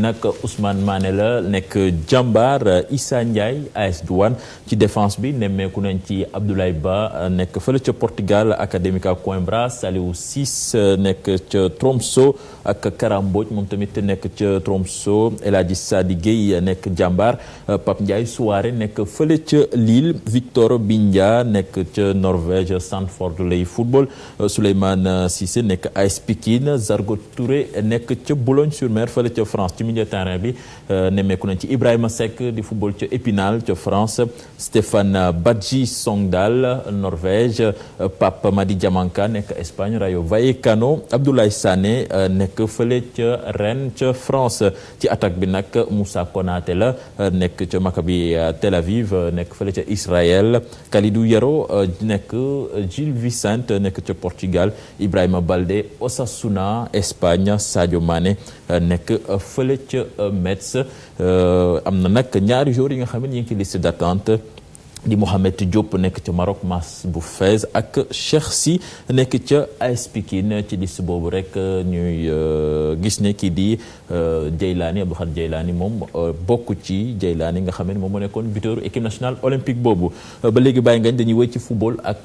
nag Ousmane Mané la nekk Jambar, Issa Ndiaye AS Douane ci défense bi nemmeeku nañ ci Abdoulaye Ba nekk fële ca Portugal Académica Coimbra, Saliou Ciss nekk ca Tromsø ak Kara Mbodj moom tamit nekk ca Tromsø, El Hadji Sadi Gueye nekk Jambar, Pape Ndiaye Souaré nekk fële ca Lille, Victor Bindia nekk ca Norvège Sandford lay football, Souleymane Cissé nekk AS Pikine, Zargo Touré nekk ca Boulogne-sur-Mer fële ca France. ci milieu terrain bi nemmeeku nañ ci Ibrahima Seck di football ca Épinal ca France, Stéphane Badji Songdal Norvège, Pape Madi Diamanka nekk Espagne, Rayo Vallecano, Abdoulaye Sané nekk fële ca Rennes ca France. ci attaque bi nag Moussa Konaté la nekk ca Maccabi Tel Aviv nekk fële ca Israël, Kalidou Yero nekk Gil Vicente nekk ca Portugal, Ibrahima Baldé Osasuna Espagne, Sadio Mané nekk fële ca Metz. am na nag ñaari joueurs yi nga xam ne ñu ngi ci liste d'attente di Mohamed Diop nekk ca Maroc, Mas bu Fès ak Cheikh Sy nekk ca AS Pikine. ci liste boobu rek ñuy gis ne kii di Djeylani Abdou Khadir Djeylani moom bokk ci Djeylani nga xam ne moom moo nekkoon buteur équipe nationale olympique boobu. ba léegi bàyyi ngañ dañuy wéy ci football ak